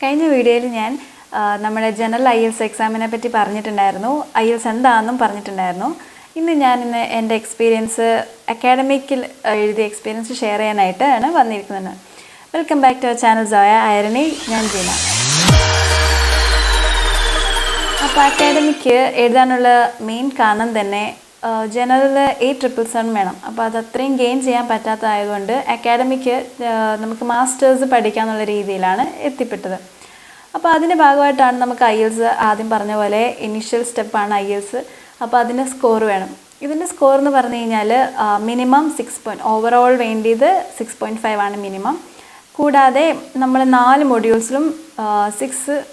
കഴിഞ്ഞ വീഡിയോയിൽ ഞാൻ നമ്മുടെ ജനറൽ IELTS എക്സാമിനെ പറ്റി പറഞ്ഞിട്ടുണ്ടായിരുന്നു. IELTS എന്താണെന്നും പറഞ്ഞിട്ടുണ്ടായിരുന്നു. ഇന്ന് എൻ്റെ എക്സ്പീരിയൻസ് അക്കാഡമിക്കിൽ എഴുതിയ എക്സ്പീരിയൻസ് ഷെയർ ചെയ്യാനായിട്ടാണ് വന്നിരിക്കുന്നത്. Welcome back to our channel സോയ ഐറണി. ഞാൻ ജീന. അപ്പോൾ അക്കാഡമിക്ക് എഴുതാനുള്ള മെയിൻ കാരണം തന്നെ ജനറൽ 877 വേണം. അപ്പോൾ അത് അത്രയും ഗെയിൻ ചെയ്യാൻ പറ്റാത്തതായതുകൊണ്ട് അക്കാഡമിക്ക് നമുക്ക് മാസ്റ്റേഴ്സ് പഠിക്കാമെന്നുള്ള രീതിയിലാണ് എത്തിപ്പെട്ടത്. അപ്പോൾ അതിൻ്റെ ഭാഗമായിട്ടാണ് നമുക്ക് IELTS ആദ്യം പറഞ്ഞ പോലെ ഇനീഷ്യൽ സ്റ്റെപ്പാണ് IELTS. അപ്പോൾ അതിൻ്റെ സ്കോർ വേണം. ഇതിൻ്റെ സ്കോർ എന്ന് പറഞ്ഞു കഴിഞ്ഞാൽ മിനിമം 6 ഓവറോൾ വേണ്ടിയത് 6.5 ആണ് മിനിമം. കൂടാതെ നമ്മൾ 4 മൊഡ്യൂൾസിലും 6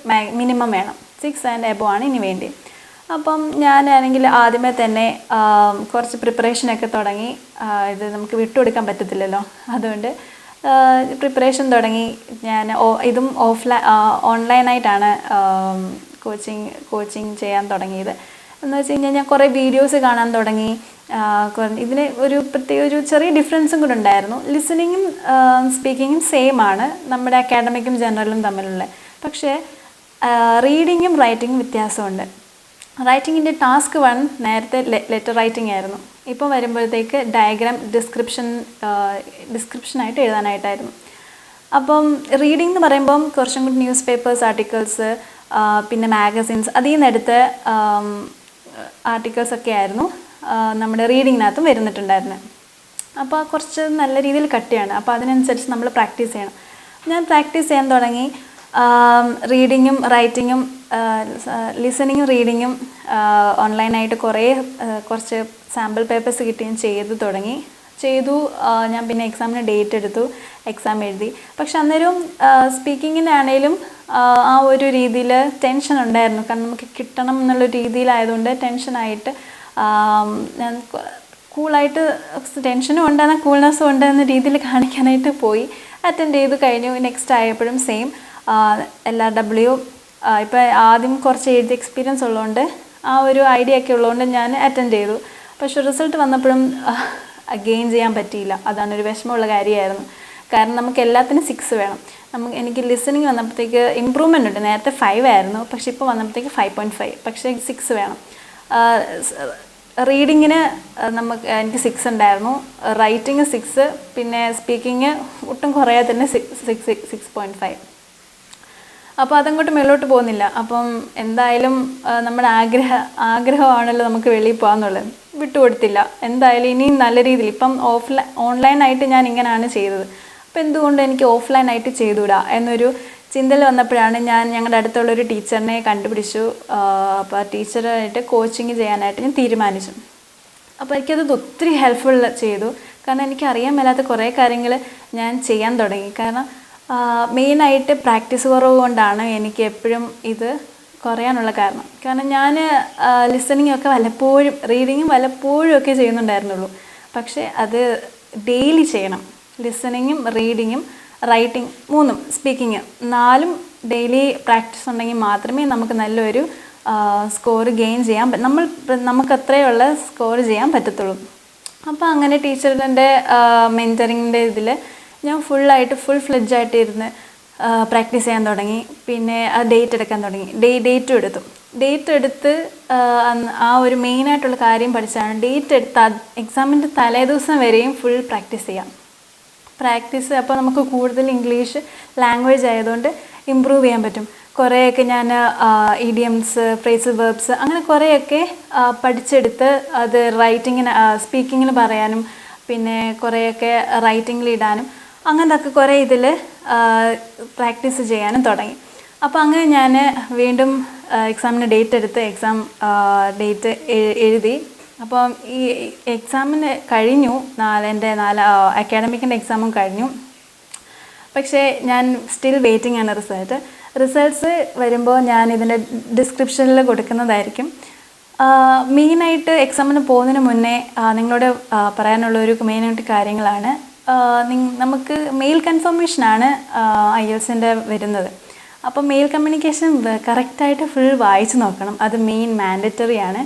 മിനിമം വേണം. 6 ആൻഡ് എബോ ആണ് ഇനി വേണ്ടി. അപ്പം ഞാനാണെങ്കിൽ ആദ്യമേ തന്നെ കുറച്ച് പ്രിപ്പറേഷനൊക്കെ തുടങ്ങി. ഇത് നമുക്ക് വിട്ടുകൊടുക്കാൻ പറ്റത്തില്ലല്ലോ, അതുകൊണ്ട് പ്രിപ്പറേഷൻ തുടങ്ങി. ഞാൻ ഇതും ഓൺലൈനായിട്ടാണ് കോച്ചിങ് ചെയ്യാൻ തുടങ്ങിയത്. എന്ന് വെച്ച് കഴിഞ്ഞാൽ ഞാൻ കുറേ വീഡിയോസ് കാണാൻ തുടങ്ങി. ഇതിന് ഒരു ചെറിയ ഡിഫറൻസും കൂടെ ഉണ്ടായിരുന്നു. ലിസണിങ്ങും സ്പീക്കിങ്ങും സെയിം ആണ് നമ്മുടെ അക്കാഡമിക്കും ജനറലും തമ്മിലുള്ള. പക്ഷേ റീഡിങ്ങും റൈറ്റിങ്ങും വ്യത്യാസമുണ്ട്. റൈറ്റിങ്ങിൻ്റെ ടാസ്ക് 1 നേരത്തെ ലെറ്റർ റൈറ്റിംഗ് ആയിരുന്നു. ഇപ്പം വരുമ്പോഴത്തേക്ക് ഡയഗ്രാം ഡിസ്ക്രിപ്ഷനായിട്ട് എഴുതാനായിട്ടായിരുന്നു. അപ്പം റീഡിംഗ് എന്ന് പറയുമ്പം കുറച്ചും കൂടി ന്യൂസ് പേപ്പേഴ്സ്, ആർട്ടിക്കിൾസ്, പിന്നെ മാഗസിൻസ്, അതിൽ നിന്ന് എടുത്ത ആർട്ടിക്കിൾസൊക്കെ ആയിരുന്നു നമ്മുടെ റീഡിങ്ങിനകത്തും വരുന്നിട്ടുണ്ടായിരുന്നത്. അപ്പോൾ കുറച്ച് നല്ല രീതിയിൽ കട്ടിയാണ്. അപ്പോൾ അതിനനുസരിച്ച് നമ്മൾ പ്രാക്ടീസ് ചെയ്യണം. ഞാൻ പ്രാക്ടീസ് ചെയ്യാൻ തുടങ്ങി. റീഡിങ്ങും റൈറ്റിങ്ങും ലിസണിങ്ങും റീഡിങ്ങും ഓൺലൈനായിട്ട് കുറച്ച് സാമ്പിൾ പേപ്പേഴ്സ് കിട്ടി ഞാൻ ചെയ്തു. ഞാൻ പിന്നെ എക്സാമിന് ഡേറ്റ് എടുത്തു, എക്സാം എഴുതി. പക്ഷെ അന്നേരവും സ്പീക്കിങ്ങിനാണേലും ആ ഒരു രീതിയിൽ ടെൻഷൻ ഉണ്ടായിരുന്നു. കാരണം നമുക്ക് കിട്ടണം എന്നുള്ള രീതിയിലായതുകൊണ്ട് ടെൻഷനായിട്ട് ഞാൻ കൂളായിട്ട്, ടെൻഷനും ഉണ്ടെന്നാൽ കൂൾനെസ്സും ഉണ്ടെന്ന രീതിയിൽ കാണിക്കാനായിട്ട് പോയി. അറ്റൻഡ് ചെയ്ത് കഴിഞ്ഞു. നെക്സ്റ്റ് ആയപ്പോഴും സെയിം LRW. ഇപ്പോൾ ആദ്യം കുറച്ച് എഴുതി എക്സ്പീരിയൻസ് ഉള്ളതുകൊണ്ട് ആ ഒരു ഐഡിയ ഒക്കെ ഉള്ളതുകൊണ്ട് ഞാൻ അറ്റൻഡ് ചെയ്തു. പക്ഷേ റിസൾട്ട് വന്നപ്പോഴും ഗെയിൻ ചെയ്യാൻ പറ്റിയില്ല. അതാണൊരു വിഷമമുള്ള കാര്യമായിരുന്നു. കാരണം നമുക്ക് എല്ലാത്തിനും 6 വേണം. എനിക്ക് ലിസണിങ് വന്നപ്പോഴത്തേക്ക് ഇമ്പ്രൂവ്മെൻ്റ് ഉണ്ട്. നേരത്തെ 5 ആയിരുന്നു, പക്ഷേ ഇപ്പോൾ വന്നപ്പോഴത്തേക്ക് 5.5. പക്ഷേ 6 വേണം. റീഡിങ്ങിന് എനിക്ക് 6 ഉണ്ടായിരുന്നു, റൈറ്റിങ് 6, പിന്നെ സ്പീക്കിങ് ഒട്ടും കുറയാതെ തന്നെ 6.5. അപ്പോൾ അതങ്ങോട്ട് മേലോട്ട് പോകുന്നില്ല. അപ്പം എന്തായാലും നമ്മുടെ ആഗ്രഹമാണല്ലോ നമുക്ക് വെളിയിൽ പോകാമെന്നുള്ളത്. വിട്ടുകൊടുത്തില്ല. എന്തായാലും ഇനിയും നല്ല രീതിയിൽ ഇപ്പം ഓൺലൈനായിട്ട് ഞാൻ ഇങ്ങനെയാണ് ചെയ്തത്. അപ്പോൾ എന്തുകൊണ്ട് എനിക്ക് ഓഫ്ലൈനായിട്ട് ചെയ്തുകൂടാ എന്നൊരു ചിന്തയിൽ വന്നപ്പോഴാണ് ഞാൻ ഞങ്ങളുടെ അടുത്തുള്ളൊരു ടീച്ചറിനെ കണ്ടുപിടിച്ചു. അപ്പോൾ ടീച്ചറായിട്ട് കോച്ചിങ് ചെയ്യാനായിട്ട് ഞാൻ തീരുമാനിച്ചു. അപ്പോൾ എനിക്കത് ഒത്തിരി ഹെൽപ്ഫുൾ ചെയ്തു. കാരണം എനിക്കറിയാൻ മേലാത്ത കുറേ കാര്യങ്ങൾ ഞാൻ ചെയ്യാൻ തുടങ്ങി. കാരണം മെയിനായിട്ട് പ്രാക്ടീസ് കുറവ് കൊണ്ടാണ് എനിക്ക് എപ്പോഴും ഇത് കുറയാനുള്ള കാരണം ഞാൻ ലിസണിങ് ഒക്കെ വല്ലപ്പോഴും, റീഡിങ്ങും വല്ലപ്പോഴും ഒക്കെ ചെയ്യുന്നുണ്ടായിരുന്നുള്ളൂ. പക്ഷേ അത് ഡെയിലി ചെയ്യണം. ലിസണിങ്ങും റീഡിങ്ങും റൈറ്റിംഗ് 3, സ്പീക്കിങ് 4 ഡെയിലി പ്രാക്ടീസ് ഉണ്ടെങ്കിൽ മാത്രമേ നമുക്ക് നല്ലൊരു സ്കോർ ഗെയിൻ ചെയ്യാൻ നമുക്ക് അത്രയുള്ള സ്കോർ ചെയ്യാൻ പറ്റത്തുള്ളൂ. അപ്പോൾ അങ്ങനെ ടീച്ചറിൻ്റെ മെൻറ്ററിങ്ങിൻ്റെ ഇതിൽ ഞാൻ ഫുൾ ഫ്ലെഡ്ജായിട്ട് ഇരുന്ന് പ്രാക്ടീസ് ചെയ്യാൻ തുടങ്ങി. പിന്നെ ഡേറ്റ് എടുക്കാൻ തുടങ്ങി. ഡേറ്റ് എടുത്ത് ആ ഒരു മെയിനായിട്ടുള്ള കാര്യം പഠിച്ചാണ്. ഡേറ്റ് എടുത്ത് എക്സാമിൻ്റെ തലേദിവസം വരെയും ഫുൾ പ്രാക്ടീസ് ചെയ്യാം. അപ്പോൾ നമുക്ക് കൂടുതൽ ഇംഗ്ലീഷ് ലാംഗ്വേജ് ആയതുകൊണ്ട് ഇമ്പ്രൂവ് ചെയ്യാൻ പറ്റും. കുറേയൊക്കെ ഞാൻ ഇഡിയംസ്, ഫ്രേസൽ വെർബ്സ് അങ്ങനെ കുറേയൊക്കെ പഠിച്ചെടുത്ത് അത് സ്പീക്കിങ്ങിന് പറയാനും പിന്നെ കുറേയൊക്കെ റൈറ്റിങ്ങിൽ ഇടാനും അങ്ങനത്തെ കുറേ ഇതിൽ പ്രാക്ടീസ് ചെയ്യാനും തുടങ്ങി. അപ്പോൾ അങ്ങനെ ഞാൻ വീണ്ടും എക്സാമിന് ഡേറ്റ് എടുത്ത് ഡേറ്റ് എഴുതി. അപ്പം ഈ എക്സാമിന് കഴിഞ്ഞു. എൻ്റെ 4 അക്കാഡമിക്കിൻ്റെ എക്സാമും കഴിഞ്ഞു. പക്ഷേ ഞാൻ സ്റ്റിൽ വെയിറ്റിംഗ് ആണ് റിസൾട്ട്സ് വരുമ്പോൾ ഞാൻ ഇതിൻ്റെ ഡിസ്ക്രിപ്ഷനിൽ കൊടുക്കുന്നതായിരിക്കും. മെയിനായിട്ട് എക്സാമിന് പോകുന്നതിന് മുന്നേ നിങ്ങളോട് പറയാനുള്ള ഒരു മെയിനായിട്ട് കാര്യങ്ങളാണ്. നമുക്ക് മെയിൽ കൺഫർമേഷനാണ് IELTSൻ്റെ വരുന്നത്. അപ്പോൾ മെയിൽ കമ്മ്യൂണിക്കേഷൻ കറക്റ്റായിട്ട് ഫുൾ വായിച്ച് നോക്കണം. അത് മെയിൻ മാൻഡറ്ററി ആണ്.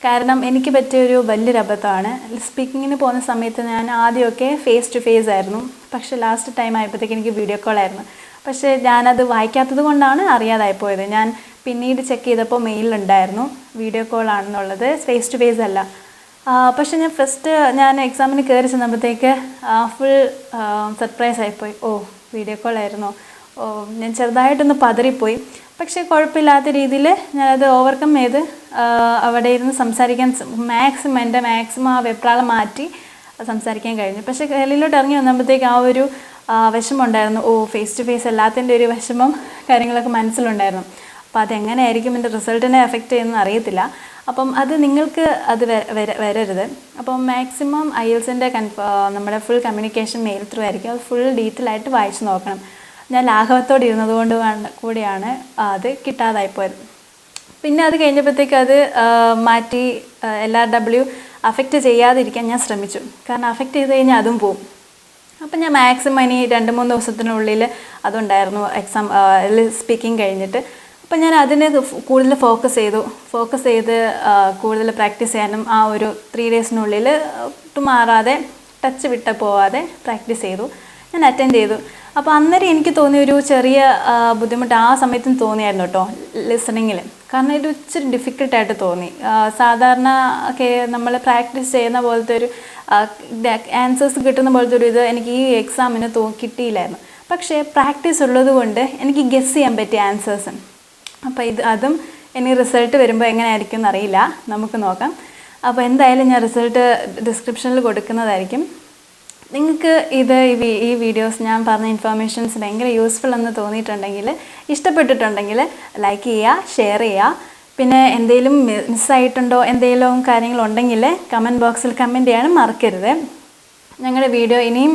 കാരണം എനിക്ക് പറ്റിയൊരു വലിയൊരു അബദ്ധമാണ്. സ്പീക്കിങ്ങിന് പോകുന്ന സമയത്ത് ഞാൻ ആദ്യമൊക്കെ ഫേസ് ടു ഫേസ് ആയിരുന്നു. പക്ഷേ ലാസ്റ്റ് ടൈം ആയപ്പോഴത്തേക്ക് എനിക്ക് വീഡിയോ കോൾ ആയിരുന്നു. പക്ഷേ ഞാനത് വായിക്കാത്തത് കൊണ്ടാണ് അറിയാതായിപ്പോയത്. ഞാൻ പിന്നീട് ചെക്ക് ചെയ്തപ്പോൾ മെയിലുണ്ടായിരുന്നു വീഡിയോ കോൾ ആണെന്നുള്ളത്, ഫേസ് ടു ഫേസ് അല്ല. പക്ഷേ ഞാൻ എക്സാമിന് കയറി ചെന്നപ്പോഴത്തേക്ക് ഫുൾ സർപ്രൈസ് ആയിപ്പോയി. ഓ വീഡിയോ കോൾ ആയിരുന്നോ, ഓ ഞാൻ ചെറുതായിട്ടൊന്ന് പതറിപ്പോയി. പക്ഷേ കുഴപ്പമില്ലാത്ത രീതിയിൽ ഞാനത് ഓവർകം ചെയ്ത് അവിടെ ഇരുന്ന് സംസാരിക്കാൻ മാക്സിമം ആ വെപ്രാളം മാറ്റി സംസാരിക്കാൻ കഴിഞ്ഞു. പക്ഷേ വെളിയിലോട്ട് ഇറങ്ങി വന്നപ്പോഴത്തേക്ക് ആ ഒരു വിഷമമുണ്ടായിരുന്നു. ഓ ഫേസ് ടു ഫേസ് അല്ലാത്തതിൻ്റെ ഒരു വിഷമം കാര്യങ്ങളൊക്കെ മനസ്സിലുണ്ടായിരുന്നു. അപ്പോൾ അതെങ്ങനെയായിരിക്കും എൻ്റെ റിസൾട്ടിനെ എഫക്റ്റ് ചെയ്യുന്നതെന്ന് അറിയത്തില്ല. അപ്പം അത് നിങ്ങൾക്ക് അത് വരരുത്. അപ്പം മാക്സിമം IELTSൻ്റെ നമ്മുടെ ഫുൾ കമ്മ്യൂണിക്കേഷൻ മെയിൽ ത്രൂ ആയിരിക്കും. അത് ഫുൾ ഡീറ്റെയിൽ ആയിട്ട് വായിച്ച് നോക്കണം. ഞാൻ ലാഘവത്തോടെ ഇരുന്നത് കൊണ്ട് കൂടിയാണ് അത് കിട്ടാതായിപ്പോയത്. പിന്നെ അത് കഴിഞ്ഞപ്പോഴത്തേക്ക് അത് മാറ്റി LRW അഫക്റ്റ് ചെയ്യാതിരിക്കാൻ ഞാൻ ശ്രമിച്ചു. കാരണം അഫക്റ്റ് ചെയ്ത് കഴിഞ്ഞാൽ അതും പോവും. അപ്പം ഞാൻ മാക്സിമം ഇനി 2-3 ദിവസത്തിനുള്ളിൽ അതുണ്ടായിരുന്നു എക്സാം സ്പീക്കിംഗ് കഴിഞ്ഞിട്ട്. അപ്പം ഞാൻ അതിന് കൂടുതൽ ഫോക്കസ് ചെയ്ത് കൂടുതൽ പ്രാക്ടീസ് ചെയ്യാനും ആ ഒരു 3 ഡേയ്സിനുള്ളിൽ മാറാതെ ടച്ച് വിട്ട് പോവാതെ പ്രാക്ടീസ് ചെയ്തു. ഞാൻ അറ്റൻഡ് ചെയ്തു. അപ്പോൾ അന്നേരം എനിക്ക് തോന്നിയ ഒരു ചെറിയ ബുദ്ധിമുട്ട് ആ സമയത്തും തോന്നിയായിരുന്നു കേട്ടോ ലിസണിങ്ങിൽ. കാരണം ഇത് ഇച്ചിരി ഡിഫിക്കൽട്ടായിട്ട് തോന്നി. സാധാരണ നമ്മൾ പ്രാക്ടീസ് ചെയ്യുന്ന പോലത്തെ ഒരു ആൻസേഴ്സ് കിട്ടുന്ന പോലത്തെ ഒരു ഇത് എനിക്ക് ഈ എക്സാമിന് കിട്ടിയില്ലായിരുന്നു. പക്ഷേ പ്രാക്ടീസ് ഉള്ളത് കൊണ്ട് എനിക്ക് ഗെസ് ചെയ്യാൻ പറ്റിയ ആൻസേഴ്സ്. അപ്പോൾ അതും ഇനി റിസൾട്ട് വരുമ്പോൾ എങ്ങനെയായിരിക്കും എന്നറിയില്ല, നമുക്ക് നോക്കാം. അപ്പോൾ എന്തായാലും ഞാൻ റിസൾട്ട് ഡിസ്ക്രിപ്ഷനിൽ കൊടുക്കുന്നതായിരിക്കും. നിങ്ങൾക്ക് ഈ വീഡിയോസ് ഞാൻ പറഞ്ഞ ഇൻഫർമേഷൻസ് ഭയങ്കര യൂസ്ഫുൾ എന്ന് തോന്നിയിട്ടുണ്ടെങ്കിൽ, ഇഷ്ടപ്പെട്ടിട്ടുണ്ടെങ്കിൽ ലൈക്ക് ചെയ്യുക, ഷെയർ ചെയ്യുക. പിന്നെ എന്തെങ്കിലും മിസ്സായിട്ടുണ്ടോ എന്തെങ്കിലും കാര്യങ്ങളുണ്ടെങ്കിൽ കമൻറ്റ് ബോക്സിൽ കമൻറ്റ് ചെയ്യാനും മറക്കരുത്. ഞങ്ങളുടെ വീഡിയോ ഇനിയും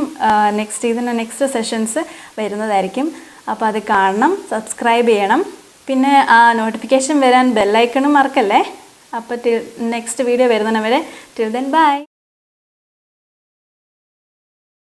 നെക്സ്റ്റ് സെഷൻസ് വരുന്നതായിരിക്കും. അപ്പോൾ അത് കാണണം, സബ്സ്ക്രൈബ് ചെയ്യണം. പിന്നെ നോട്ടിഫിക്കേഷൻ വരാൻ ബെല്ലൈക്കണും മറക്കല്ലേ. അപ്പോൾ നെക്സ്റ്റ് വീഡിയോ വരുന്നവരെ ടിൽ ദെൻ ബൈ.